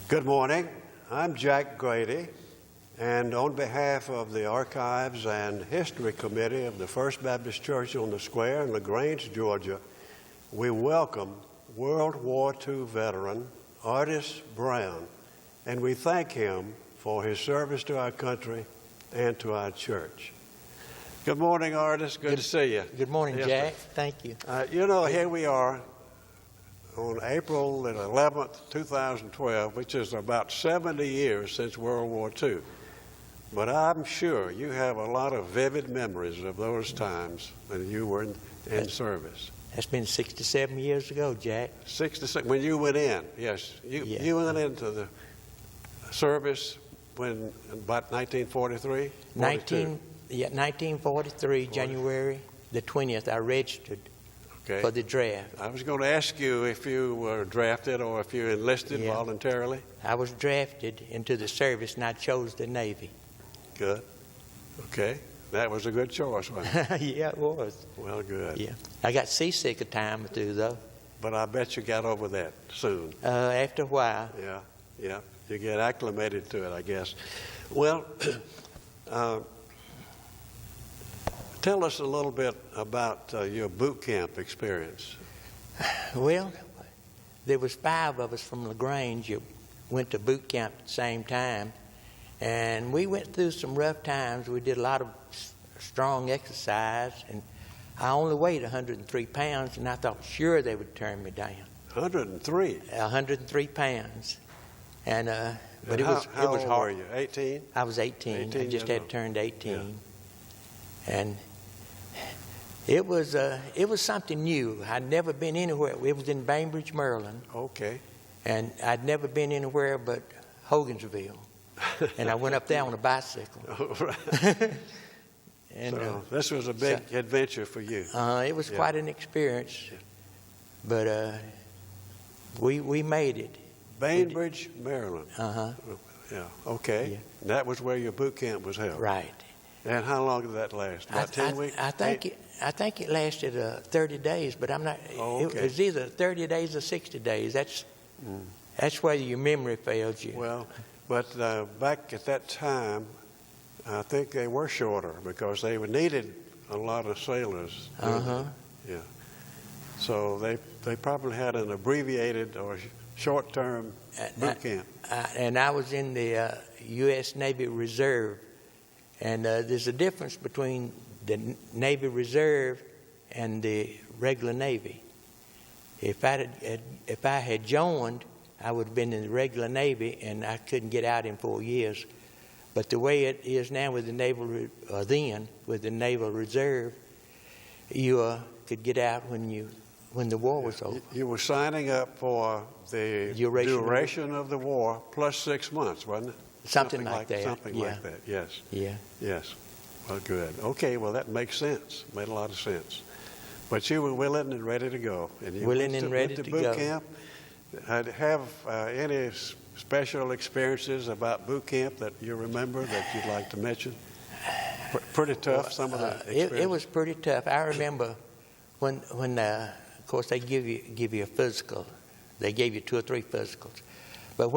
Good morning. I'm Jack Grady, and on behalf of the Archives and History Committee of the First Baptist Church on the Square in LaGrange, Georgia, we welcome World War II veteran Artis Brown, and we thank him for his service to our country and to our church. Good morning, Artis. Good to see you. Good morning, Yes, Jack. sir. Thank you. Here we are on April 11th, 2012, which is about 70 years since World War II. But I'm sure you have a lot of vivid memories of those times when you were in service. That's been 67 years ago, Jack. 66, when you went in, yes. You went into the service when, about 1943? 1943, January the 20th, I registered for the draft. I was going to ask you if you were drafted or if you enlisted voluntarily. I was drafted into the service, and I chose the Navy. Good. Okay. That was a good choice, wasn't it? Yeah, it was. Well, good. Yeah. I got seasick a time or two, though. But I bet you got over that soon. After a while. Yeah. You get acclimated to it, I guess. Well, tell us a little bit about your boot camp experience. Well, there was 5 of us from LaGrange that went to boot camp at the same time, and we went through some rough times. We did a lot of strong exercise, and I only weighed 103 pounds, and I thought sure they would turn me down. 103? 103 pounds. And but how it was old hard. were you? 18? I was 18. I just had turned 18. Yeah. And it was something new. I'd never been anywhere. It was in Bainbridge, Maryland. Okay. And I'd never been anywhere but Hogansville. And I went up there on a bicycle. Oh, right. And, so this was a big adventure for you. It was quite an experience. Yeah. But we made it. Bainbridge, Maryland. Uh-huh. Yeah, okay. Yeah. And that was where your boot camp was held. Right. And how long did that last? About 10 weeks? I think it lasted 30 days, but I'm not. Oh, okay. It was either 30 days or 60 days. That's where your memory fails you. Well, but back at that time, I think they were shorter because they needed a lot of sailors. Uh-huh. Yeah. So they probably had an abbreviated or short-term boot camp. And I was in the U.S. Navy Reserve. And there's a difference between the Navy Reserve and the regular Navy. If I had joined, I would have been in the regular Navy, and I couldn't get out in 4 years. But the way it is now with the with the Naval Reserve, you could get out when the war was over. You were signing up for the duration of the war plus 6 months, wasn't it? Something like that. Something like that, yes. Yeah. Yes. Well, good. Okay, well, that makes sense. Made a lot of sense. But you were willing and ready to go. And you willing and ready to go. Boot camp. Have any special experiences about boot camp that you remember that you'd like to mention? Pretty tough, some of the experiences. It was pretty tough. I remember when of course, they give you a physical. They gave you 2 or 3 physicals. But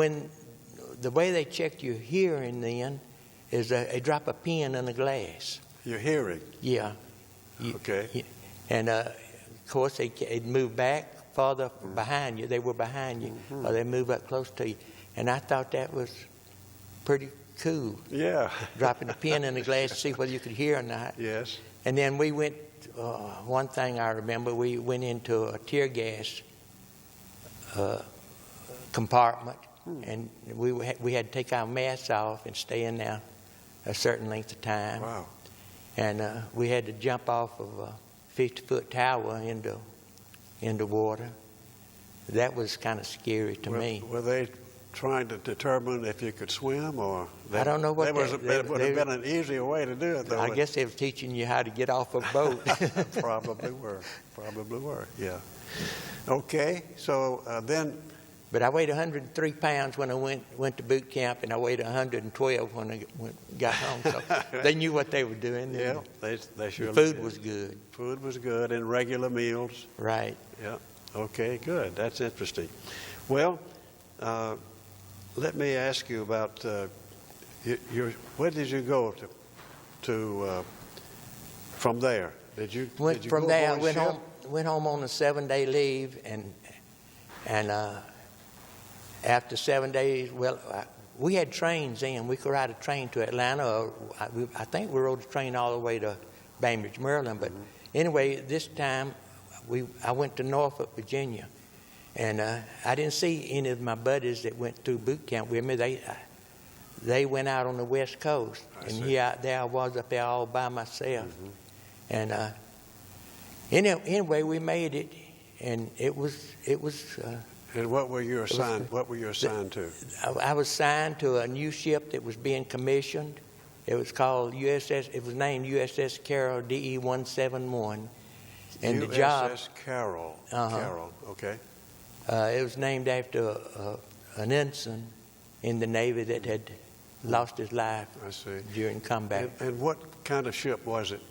the way they checked your hearing then is they drop a pin in a glass. Your hearing? Yeah. Okay. And, of course, they'd move back farther behind you. They were behind you, or they move up close to you. And I thought that was pretty cool. Yeah. Dropping a pin in the glass to see whether you could hear or not. Yes. And then we went, one thing I remember, we went into a tear gas compartment. And we had to take our masks off and stay in there a certain length of time. Wow. And we had to jump off of a 50-foot tower into water. That was kind of scary to me. Were they trying to determine if you could swim, or I don't know what would have been an easier way to do it, though? I guess they were teaching you how to get off a boat. Probably were. Yeah. Okay. So then. But I weighed 103 pounds when I went to boot camp, and I weighed 112 when I got home. So they knew what they were doing. Yeah, they surely The food did. was good. Food was good, and regular meals. Right. Yeah. Okay, good. That's interesting. Well, let me ask you about where did you go to from there? Did you From go there, I aboard ship? went home on a 7-day leave, and after 7 days, we had trains in. We could ride a train to Atlanta. Or I think we rode the train all the way to Bainbridge, Maryland. But anyway, this time I went to Norfolk, Virginia, and I didn't see any of my buddies that went through boot camp with me. They went out on the West Coast, there I was up there all by myself. And anyway, we made it, and it was. And what were you assigned? What were you assigned to? I was assigned to a new ship that was being commissioned. It was called USS. It was named USS Carroll DE 171, and USS the job. Carroll. Carroll. Okay. It was named after an ensign in the Navy that had lost his life during combat. And what kind of ship was it?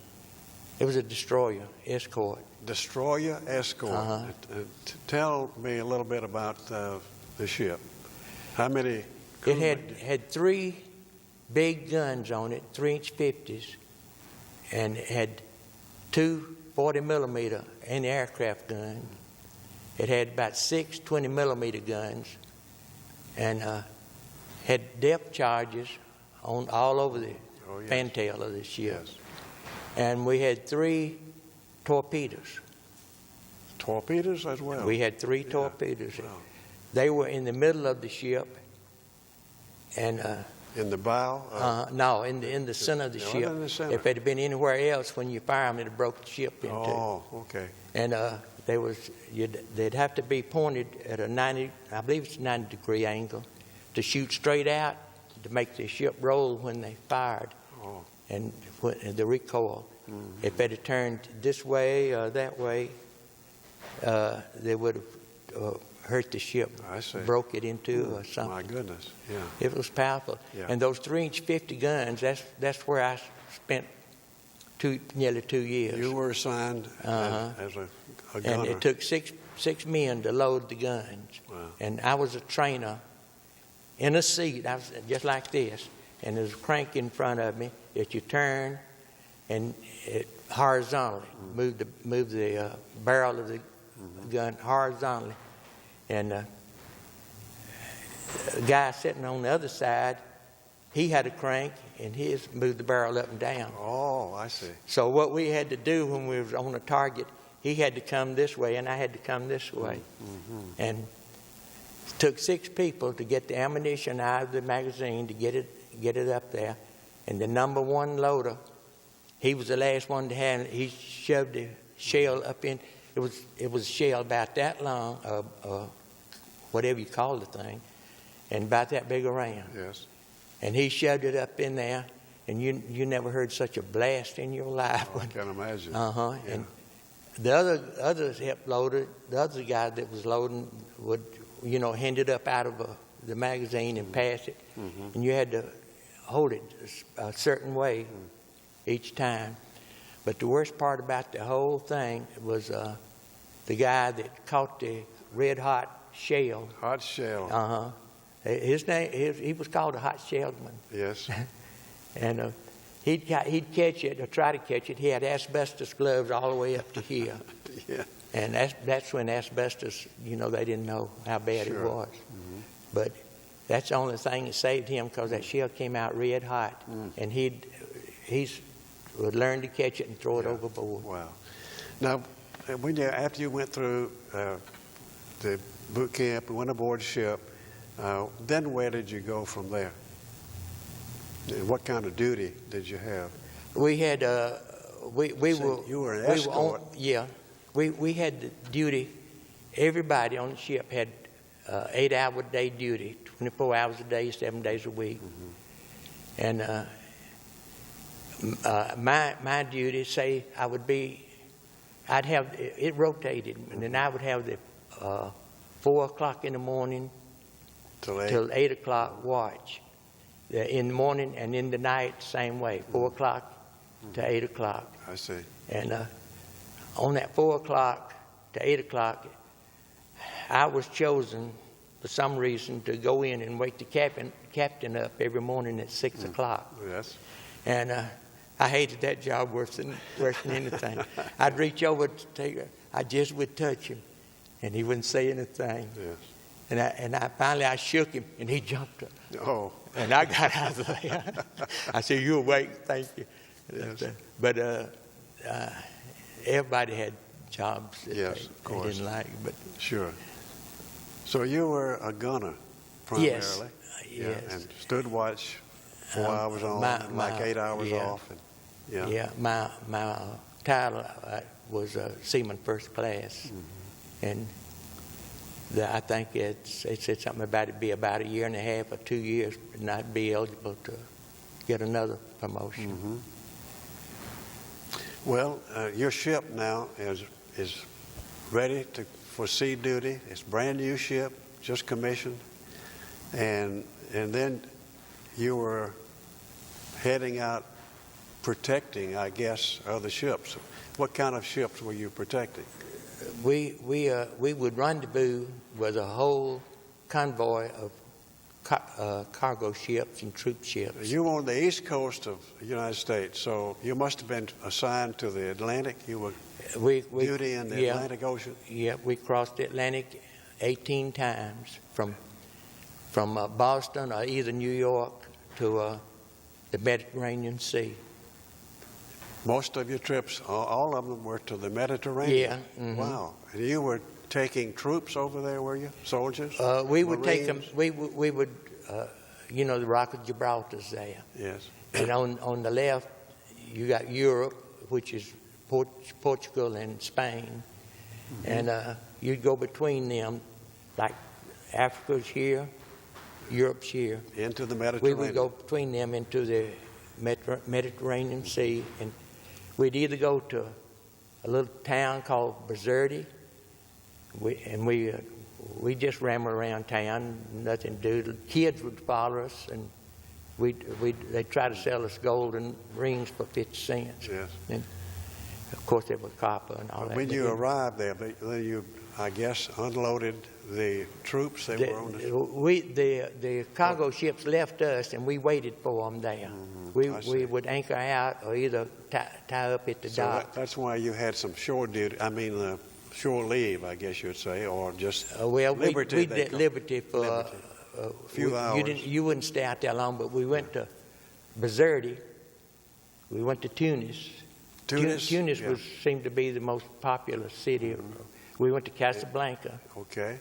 It was a destroyer escort. Destroyer escort. Tell me a little bit about the ship. How many? It had 3 big guns on it, 3-inch 50s, and it had 2 40-millimeter anti-aircraft guns. It had about 6 20-millimeter guns, and had depth charges on all over the fantail of the ship. Yes. And we had 3 torpedoes. Torpedoes as well? We had 3 torpedoes. Wow. They were in the middle of the ship, and in the bow? no, in the center of the ship. In the center. If it had been anywhere else, when you fire them, it'd have broke the ship in two. Oh, okay. And they'd have to be pointed at a 90, I believe it's a 90-degree angle, to shoot straight out to make the ship roll when they fired. Oh. And the recoil. If it had turned this way or that way, they would have hurt the ship, broke it in two or something. My goodness, yeah. It was powerful. Yeah. And those 3-inch 50 guns, that's where I spent nearly 2 years. You were assigned as a gunner. And it took six men to load the guns. Wow. And I was a trainer in a seat. I was just like this. And there's a crank in front of me that you turn and it horizontally move the barrel of the gun horizontally. And the guy sitting on the other side, he had a crank and his moved the barrel up and down. Oh, I see. So what we had to do when we was on a target, he had to come this way and I had to come this way. And it took 6 people to get the ammunition out of the magazine to get it up there. And the number 1 loader, he was the last one to handle it. He shoved the shell up in. It was a shell about that long, whatever you call the thing, and about that big around. Yes. And he shoved it up in there, and you never heard such a blast in your life. Oh, I can imagine. Yeah. And the other hip loader, the other guy that was loading would, hand it up out of the magazine and pass it, and you had to hold it a certain way each time. But the worst part about the whole thing was the guy that caught the red hot shell. Hot shell. His name, he was called a hot shellman. Yes. And he'd catch it or try to catch it. He had asbestos gloves all the way up to here. Yeah. And that's when asbestos, they didn't know how bad it was. But that's the only thing that saved him, because that shell came out red hot, and he would learn to catch it and throw it overboard. Wow. Now, after you went through the boot camp and went aboard ship, then where did you go from there? And what kind of duty did you have? We had You were an escort. We had the duty. Everybody on the ship had 8-hour day duty, 24 hours a day, 7 days a week. And my duty, say I'd have it rotated, and then I would have the 4 o'clock in the morning till 8 o'clock watch. In the morning and in the night, same way, 4 o'clock to 8 o'clock. I see. And on that 4 o'clock to 8 o'clock, I was chosen for some reason, to go in and wake the captain up every morning at 6 o'clock. Yes. And I hated that job worse than anything. I'd reach over to take her. I just would touch him, and he wouldn't say anything. Yes. And I finally shook him, and he jumped up. Oh. And I got out of there. I said, "You awake? Thank you." Yes. But everybody had jobs that Yes, of they course. didn't like. But Sure. So you were a gunner primarily? Yes. Yeah, Yes. and stood watch 4 hours on and like 8 hours yeah. off. And, yeah. Yeah, my title was Seaman First Class, and I think it said something about it be about a year and a half or 2 years, and I'd be eligible to get another promotion. Well, your ship now is ready for sea duty. It's a brand new ship, just commissioned, and then you were heading out protecting, I guess, other ships. What kind of ships were you protecting? We would rendezvous with a whole convoy of cargo ships and troop ships. You were on the east coast of the United States, so you must have been assigned to the Atlantic. You were duty in the Atlantic Ocean? Yeah, we crossed the Atlantic 18 times from Boston or either New York to the Mediterranean Sea. Most of your trips, all of them were to the Mediterranean? Yeah. Wow. And you were taking troops over there, were you? Soldiers? We would take them, Marines? we would, the Rock of Gibraltar's there. Yes. And on the left, you got Europe, which is Portugal and Spain. And you'd go between them, like Africa's here, Europe's here. Into the We Mediterranean? would go between them into the Mediterranean Sea, and we'd either go to a little town called Bizerte, we just ramble around town, nothing to do. The kids would follow us, and they'd try to sell us golden rings for 50 cents. Yes. And of course, they were copper and all that. When you arrived there, then you, I guess, unloaded the troops that were on the... The cargo ships left us, and we waited for them there. We would anchor out or either tie up at the dock. That's why you had some shore duty, shore leave, I guess you'd say, or just liberty. We did liberty for a few hours. You wouldn't stay out there long, but we went to Bizerte. We went to Tunis. Tunis Yeah. seemed to be the most popular city. We went to Casablanca. Okay.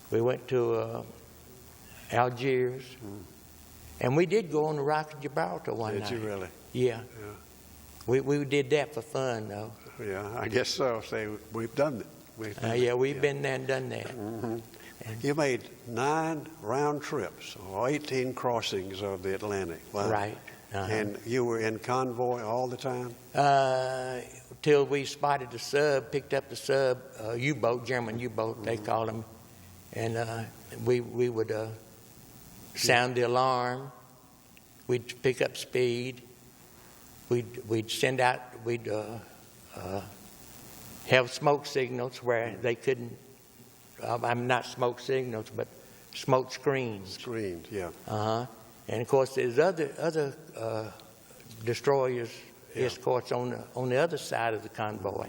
We went to Algiers. And we did go on the Rock of Gibraltar one night. Did you really? Yeah. Yeah. We did that for fun, though. Yeah, I guess so. Say, we've done it. We've been there and done that. You made 9 round trips, or 18 crossings of the Atlantic. Wow. Right. And you were in convoy all the time? Till we spotted the sub, picked up the sub, U-boat, German U-boat, they called them. And we would sound the alarm. We'd pick up speed. We'd send out, we'd have smoke signals where they couldn't, not smoke signals, but smoke screens. Screens, yeah. And of course, there's other destroyers, escorts on the other side of the convoy,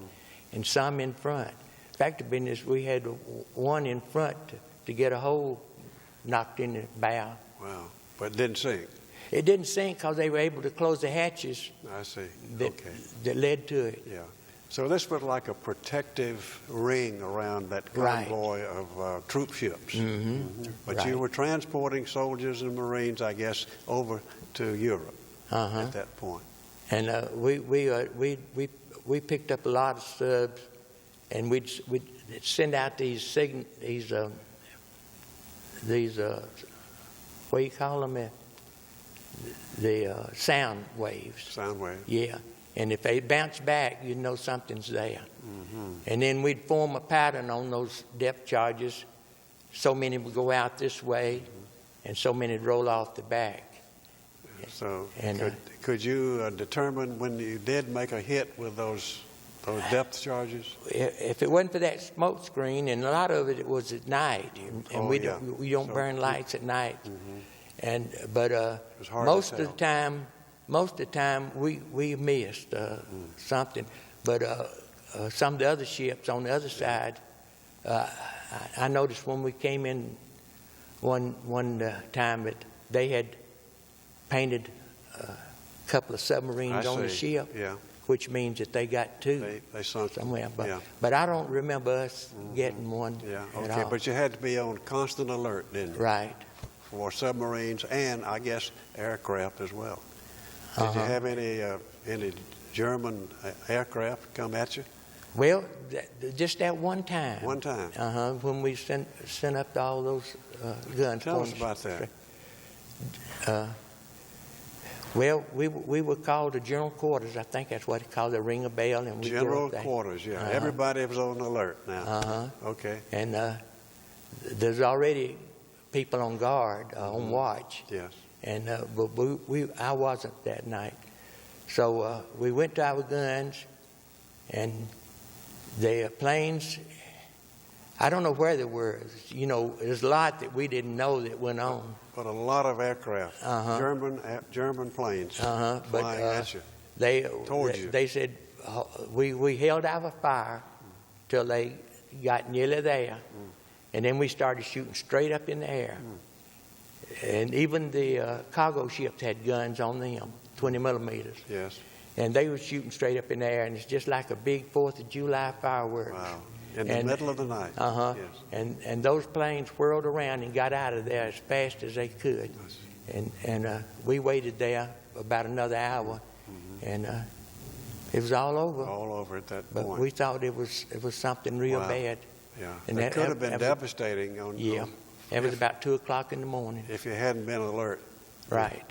and some in front. Fact of business, we had one in front to get a hole knocked in the bow. Wow. But it didn't sink? It didn't sink because they were able to close the hatches I see. that led to it. Yeah. So this was like a protective ring around that convoy of troop ships. But you were transporting soldiers and Marines, I guess, over to Europe at that point. And we picked up a lot of subs, and we'd send out these what do you call them? The sound waves. Sound waves. Yeah. And if they bounce back, you know something's there. And then we'd form a pattern on those depth charges. So many would go out this way, and so many would roll off the back. So could you determine when you did make a hit with those Oh, depth charges? If it wasn't for that smoke screen, and a lot of it was at night, and we don't burn lights at night. But most of the time we missed something. But some of the other ships on the other side, I noticed when we came in one time that they had painted a couple of submarines on the ship. Yeah. Which means that they got two they sunk somewhere. yeah. But I don't remember us getting one at all. But you had to be on constant alert, didn't you? Right. For submarines and, I guess, aircraft as well. Did you have any German aircraft come at you? Well, just that one time. One time? When we sent up all those guns. Tell us about that. Well, we were called the general quarters. I think that's what they call the ring a bell. And we general quarters, yeah. Everybody was on alert now. Okay. And there's already people on guard, on watch. Yes. And but I wasn't that night. So we went to our guns, and the planes, I don't know where they were. You know, there's a lot that we didn't know that went on. But a lot of aircraft, German planes flying at you. They said we held our fire till they got nearly there, and then we started shooting straight up in the air. And even the cargo ships had guns on them, 20 millimeters. Yes. And they were shooting straight up in the air, and it's just like a big 4th of July fireworks. Wow. In the middle of the night. Yes. And those planes whirled around and got out of there as fast as they could. And we waited there about another hour, and it was all over. All over at that point. But we thought it was something real bad. Yeah. And that could have been devastating. It was about 2 o'clock in the morning. If you hadn't been alert. Right.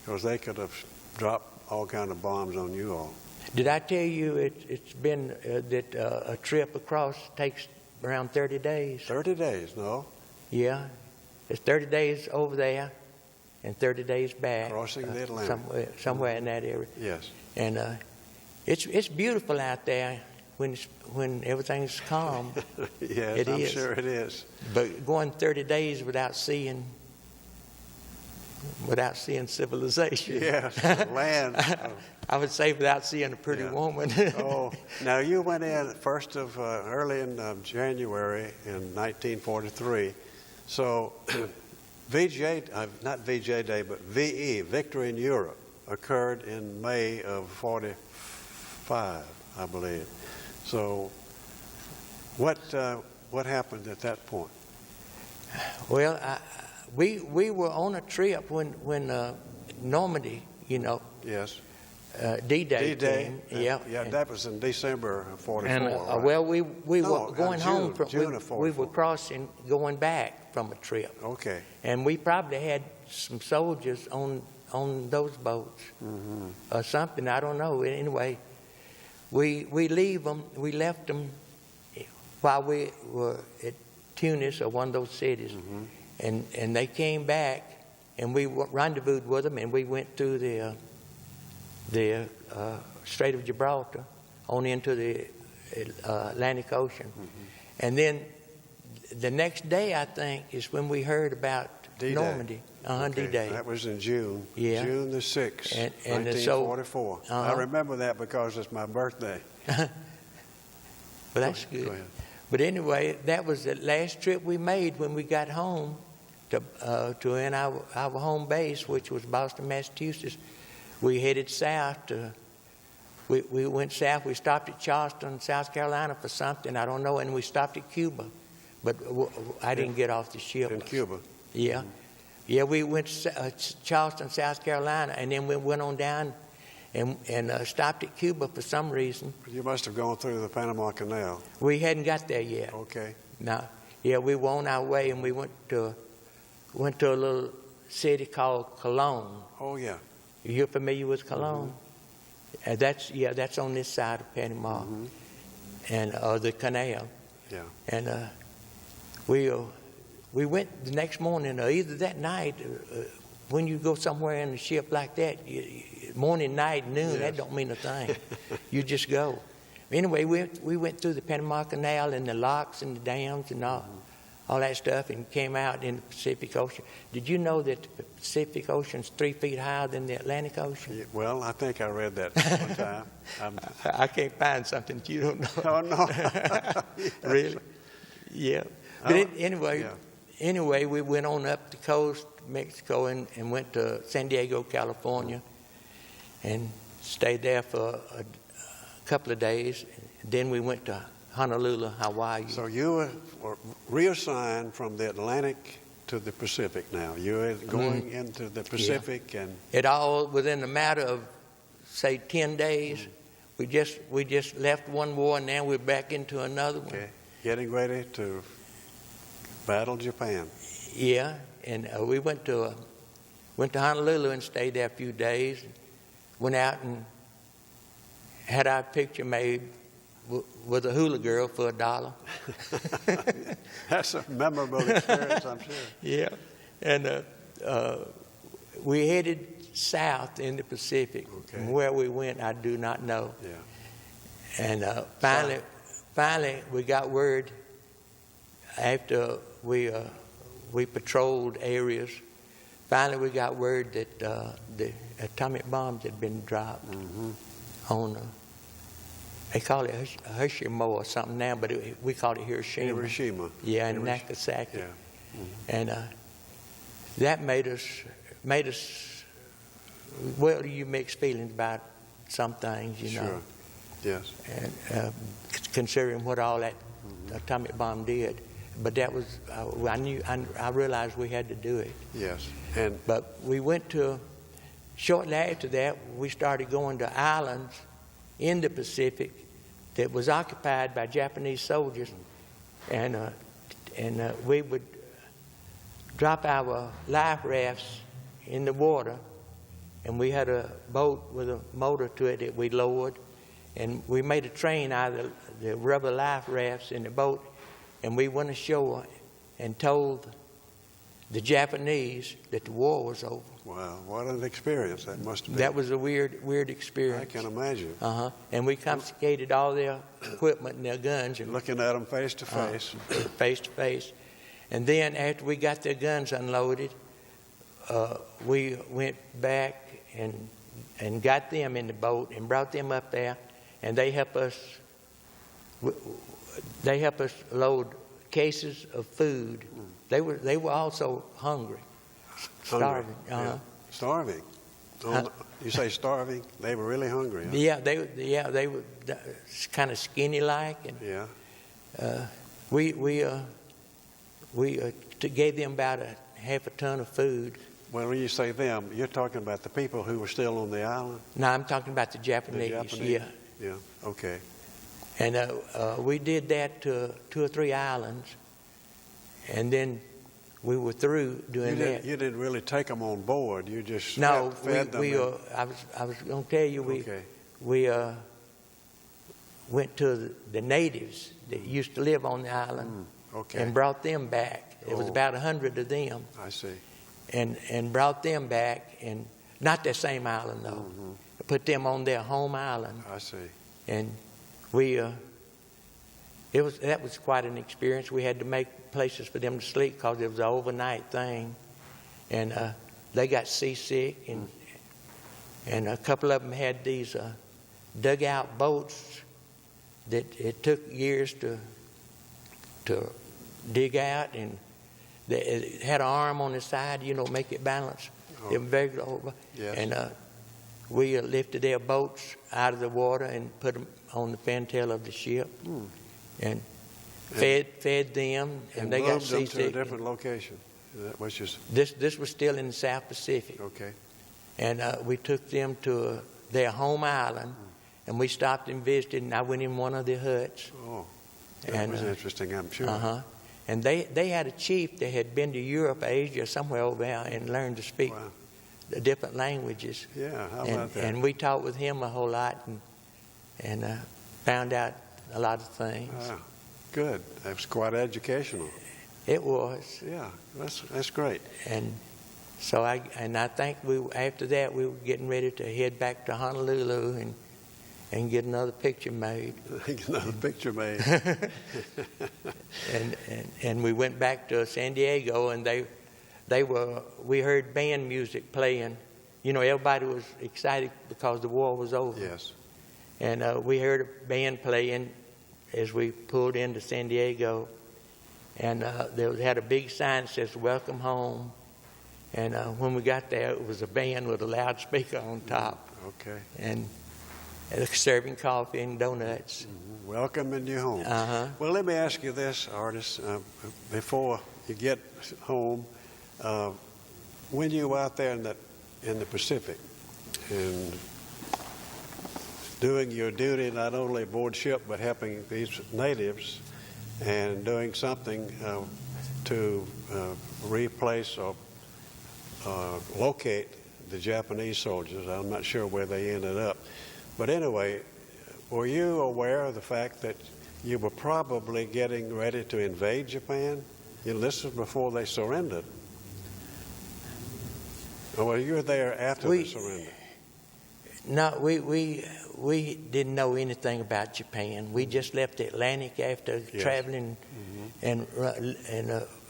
Because they could have dropped all kind of bombs on you all. Did I tell you it's been that a trip across takes around 30 days? 30 days, no? Yeah. It's 30 days over there and 30 days back. Crossing the Atlantic. Somewhere in that area. Yes. And it's beautiful out there when everything's calm. Yes, I'm sure it is. But going 30 days without seeing civilization. Yes, land. I would say without seeing a pretty woman. Now you went in early in January in 1943. So not VJ Day, but VE, Victory in Europe, occurred in May of 45, I believe. So what happened at that point? Well, we were on a trip when Normandy, you know. Yes. D-Day. D-Day. Yeah. Yeah, that was in December of 44. And, right? well, we were going home from June of 44. we were crossing, going back from a trip. Okay. And we probably had some soldiers on those boats or something. I don't know. Anyway, we left them while we were at Tunis or one of those cities, and they came back, and we rendezvoused with them, and we went through the Strait of Gibraltar on into the Atlantic Ocean. And then the next day, I think, is when we heard about D-Day. Normandy. D-Day. That was in June. Yeah. June the 6th, and 1944. I remember that because it's my birthday. But that's good. Go ahead. But anyway, that was the last trip we made when we got home to our home base, which was Boston, Massachusetts. We headed south. We went south. We stopped at Charleston, South Carolina for something. I don't know. And we stopped at Cuba. But I didn't get off the ship. In Cuba? Yeah. Yeah, we went to Charleston, South Carolina, and then we went on down and stopped at Cuba for some reason. You must have gone through the Panama Canal. We hadn't got there yet. Okay. No. Yeah, we were on our way, and we went to a little city called Cologne. Oh, yeah. You're familiar with Cologne? That's on this side of Panama, and the canal. Yeah. And we went the next morning, or either that night. When you go somewhere in a ship like that, morning, night, noon, that don't mean a thing. You just go. anyway, we went through the Panama Canal and the locks and the dams and all that stuff, and came out in the Pacific Ocean. Did you know that the Pacific Ocean's 3 feet higher than the Atlantic Ocean? Yeah, well, I think I read that one time. I can't find something that you don't know. Oh, no. Yes. Really? Yeah. But Yeah. anyway, we went on up the coast, Mexico, and went to San Diego, California, and stayed there for a couple of days. Then we went to Honolulu, Hawaii. So you were reassigned from the Atlantic to the Pacific now. You're going into the Pacific, and It all within a matter of, say, 10 days. We just left one war, and now we're back into another one. okay, getting ready to battle Japan. Yeah, and we went to Honolulu and stayed there a few days. Went out and had our picture made with a hula girl for $1. That's a memorable experience, I'm sure. Yeah, and we headed south in the Pacific. Okay. And where we went, I do not know. Yeah. And finally, we got word after we patrolled areas. Finally, we got word that the atomic bombs had been dropped on. They call it Hiroshima or something now, but we call it Hiroshima. Hiroshima. Yeah, and Nagasaki. Yeah. And that made us. Well, you mix feelings about some things, you know. Sure. Yes. And considering what all that atomic bomb did, but that was I realized we had to do it. Yes. But we went to. Shortly after that, we started going to islands in the Pacific that was occupied by Japanese soldiers, and we would drop our life rafts in the water, and we had a boat with a motor to it that we lowered, and we made a train out of the rubber life rafts in the boat, and we went ashore and told the Japanese that the war was over. Wow, what an experience that must have been. That was a weird experience. I can imagine. And we confiscated all their equipment and their guns. And Looking at them face to face. Face to face. And then after we got their guns unloaded, we went back and got them in the boat and brought them up there, and they helped us load cases of food. They were also hungry. Starving. Yeah. Starving. You say starving? They were really hungry. Huh? Yeah, they were kind of skinny like, and Yeah. we gave them about a half a ton of food. Well, when you say them, you're talking about the people who were still on the island? No, I'm talking about the Japanese. Yeah. Yeah. Okay. And we did that to 2 or 3 islands, and then we were through doing that. You didn't really take them on board. You just fed them. I was going to tell you, we went to the natives that used to live on the island and brought them back. It was about 100 of them. I see. And brought them back, and not that same island though. Put them on their home island. I see. And that was quite an experience. We had to make places for them to sleep because it was an overnight thing, and they got seasick, and a couple of them had these dugout boats that it took years to dig out, and it had an arm on the side, make it balance. It was very over. Yes. And we lifted their boats out of the water and put them on the fantail of the ship, and fed them, and they got seasick. Moved them to a different location. That was just This was still in the South Pacific. okay. And we took them to their home island, and we stopped and visited, and I went in one of their huts. Oh, that was interesting, I'm sure. And they had a chief that had been to Europe, Asia, somewhere over there, and learned to speak the different languages. Yeah, how about that? And we talked with him a whole lot, and found out a lot of things. Wow, good. That was quite educational. It was. Yeah, that's great. And so I think after that we were getting ready to head back to Honolulu, and get another picture made. Get another picture made. and we went back to San Diego, and we heard band music playing. You know, everybody was excited because the war was over. Yes. And we heard a band playing as we pulled into San Diego. And they had a big sign that says, "Welcome home." And when we got there, it was a band with a loudspeaker on top. Okay. And serving coffee and donuts. Mm-hmm. Welcoming you home. Uh-huh. Well, let me ask you this, Artis, before you get home, when you were out there in the Pacific and doing your duty not only aboard ship but helping these natives and doing something to replace or locate the Japanese soldiers. I'm not sure where they ended up. But anyway, were you aware of the fact that you were probably getting ready to invade Japan? You know, this was before they surrendered. Or were you there after the surrender? No, we didn't know anything about Japan. We just left the Atlantic after traveling and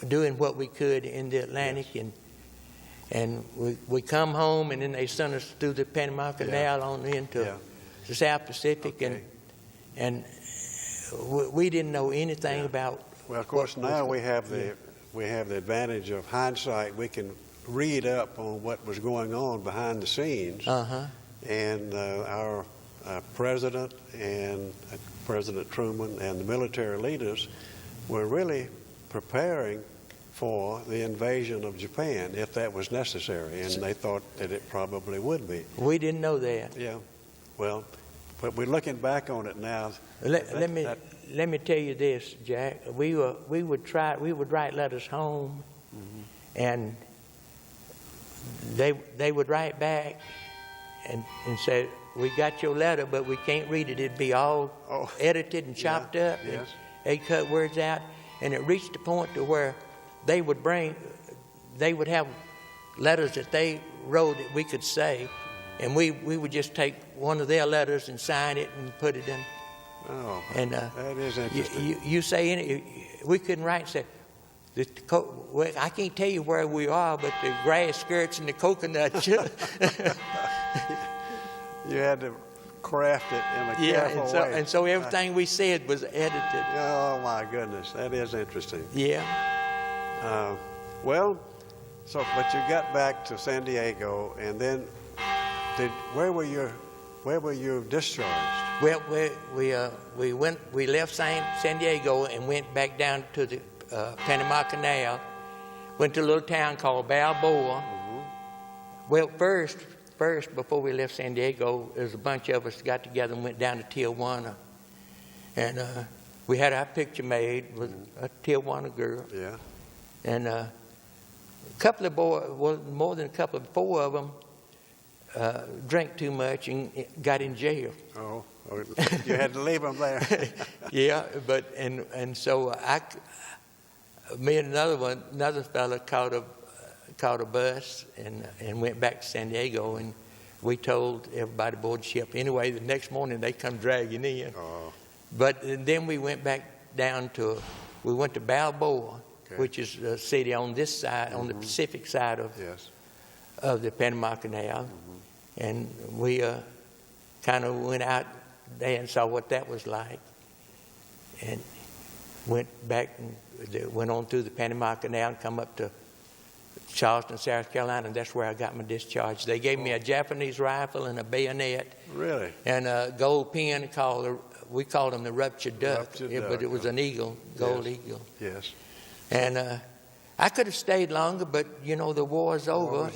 doing what we could in the Atlantic, and we come home, and then they sent us through the Panama Canal on into the South Pacific, and we didn't know anything about. Well, of course, now we have the advantage of hindsight. We can read up on what was going on behind the scenes. And our president and President Truman and the military leaders were really preparing for the invasion of Japan if that was necessary, and they thought that it probably would be. We didn't know that. Yeah. Well, but we're looking back on it now. Let me tell you this, Jack. We would write letters home, and they would write back and say, "We got your letter, but we can't read it. It'd be all edited and chopped up. Yes. They cut words out." And it reached the point to where they would have letters that they wrote that we could say, and we would just take one of their letters and sign it and put it in. Oh, and that is interesting. You say we couldn't write and say, well, I can't tell you where we are, but the grass skirts and the coconuts. You had to craft it in a careful way. And so everything we said was edited. Oh, my goodness. That is interesting. Yeah. But you got back to San Diego, and then where were you discharged? Well, we left San Diego and went back down to the Panama Canal, went to a little town called Balboa. Well, first, before we left San Diego, there was a bunch of us got together and went down to Tijuana. And we had our picture made with a Tijuana girl. Yeah. And a couple of boys, well, more than a couple, 4 of them drank too much and got in jail. Oh, you had to leave them there. Yeah, and so me and another fellow caught a bus and went back to San Diego, and we told everybody aboard the ship. Anyway, the next morning they come dragging in. Oh. But then we went back down we went to Balboa, which is a city on this side, on the Pacific side of the Panama Canal. And we kind of went out there and saw what that was like, and went back and went on through the Panama Canal and come up to Charleston, South Carolina, and that's where I got my discharge. They gave me a Japanese rifle and a bayonet. Really? And a gold pin we called them the ruptured duck, but it was an eagle, gold eagle. Yes. And I could have stayed longer, but the war's over.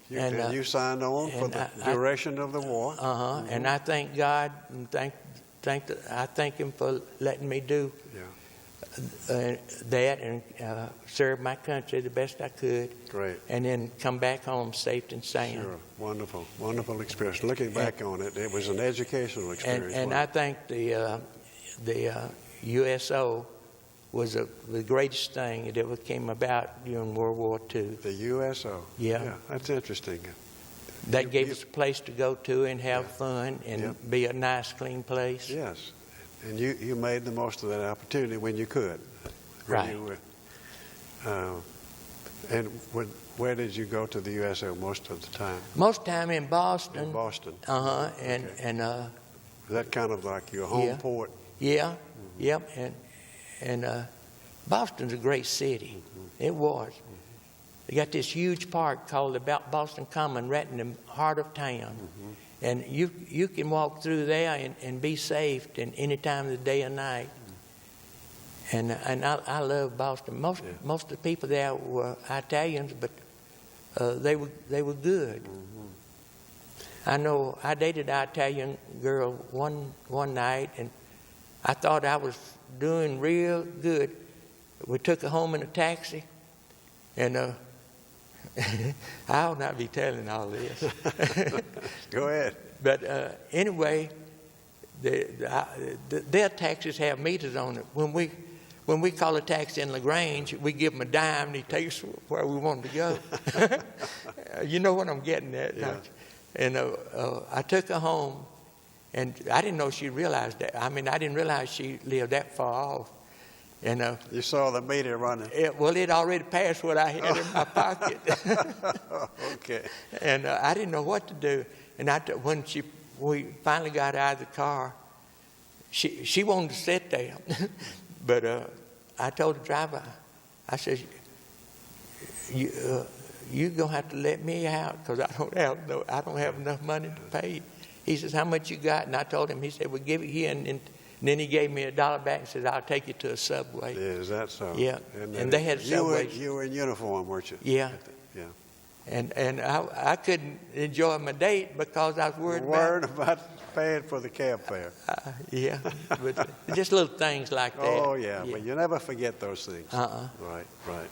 And you signed on for the duration of the war. And I thank God and I thank Him for letting me do that and serve my country the best I could. Great. And then come back home safe and sound. Sure. Wonderful experience. Looking back on it, it was an educational experience. And I think the USO was the greatest thing that ever came about during World War II. The USO? Yeah. That's interesting. That gave us a place to go to and have fun and be a nice, clean place. Yes. And you made the most of that opportunity when you could. Right. And where did you go to the USA most of the time? Most time in Boston. In Boston. And Is that kind of like your home port? Yeah. Yep. And Boston's a great city. It was. They got this huge park called the Boston Common right in the heart of town. And you can walk through there and be safe in any time of the day or night. And I love Boston. Most of the people there were Italians, but they were good. I know I dated an Italian girl one night, and I thought I was doing real good. We took her home in a taxi, and I'll not be telling all this. Go ahead. But anyway, their taxis have meters on it. When we call a taxi in LaGrange, we give them a dime, and he takes us where we want to go. You know what I'm getting at, don't you? And I took her home, and I didn't know she realized that. I mean, I didn't realize she lived that far off. And you saw the meter running. It already passed what I had in my pocket. Okay. And I didn't know what to do. And when we finally got out of the car, she wanted to sit there. But I told the driver, I said, you're going to have to let me out because I don't have enough money to pay. He says, how much you got? And I told him. He said, we'll give it here. And then he gave me $1 back and said, I'll take you to a Subway. Yeah, is that so? Yeah. And they had Subways. You were in uniform, weren't you? Yeah. Yeah. And I couldn't enjoy my date because I was worried about paying for the cab fare. Yeah, but just little things like that. Oh, yeah, but you never forget those things. Right.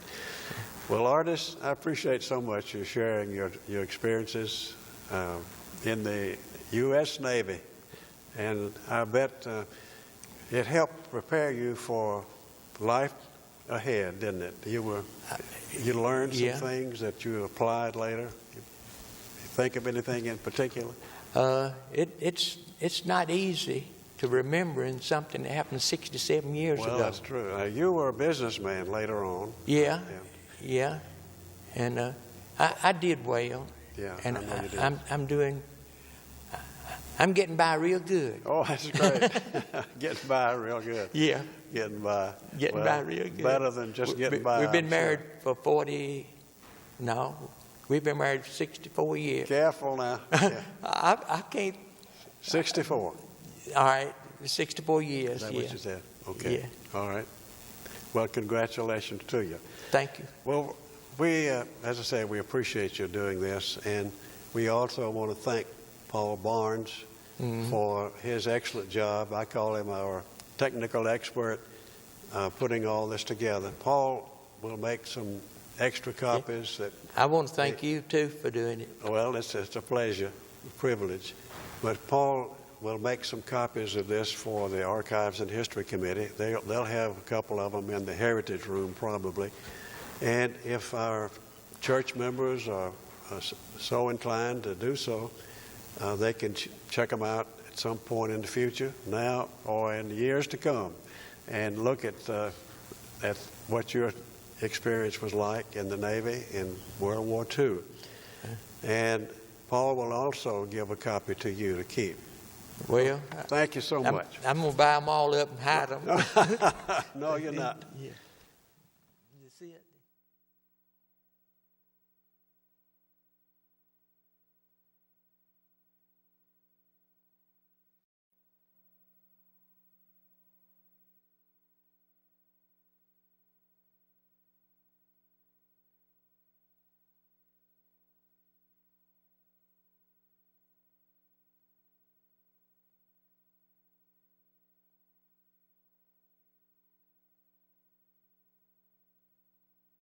Well, Artis, I appreciate so much you sharing your experiences in the U.S. Navy, and I bet it helped prepare you for life ahead, didn't it? You learned some things that you applied later. You think of anything in particular? It's not easy to remember in something that happened 67 years ago. Well, that's true. You were a businessman later on. Yeah. And I did well. Yeah, and I know you did. I'm getting by real good. Oh, that's great. Getting by real good. Yeah. Getting by real good. Better than just getting by. We've been married for we've been married for 64 years. Careful now. Yeah. I can't. 64. All right, 64 years. Is that what you said? Okay. Yeah. All right. Well, congratulations to you. Thank you. Well, we, as I say, we appreciate you doing this, and we also want to thank Paul Barnes for his excellent job. I call him our technical expert putting all this together. Paul will make some extra copies. That I want to thank you, too, for doing it. Well, it's a pleasure, a privilege. But Paul will make some copies of this for the Archives and History Committee. They'll have a couple of them in the Heritage Room, probably. And if our church members are so inclined to do so, they can check them out at some point in the future, now or in the years to come, and look at what your experience was like in the Navy in World War II. And Paul will also give a copy to you to keep. Well, thank you so much. I'm going to buy them all up and hide them. No, you're not. Yeah.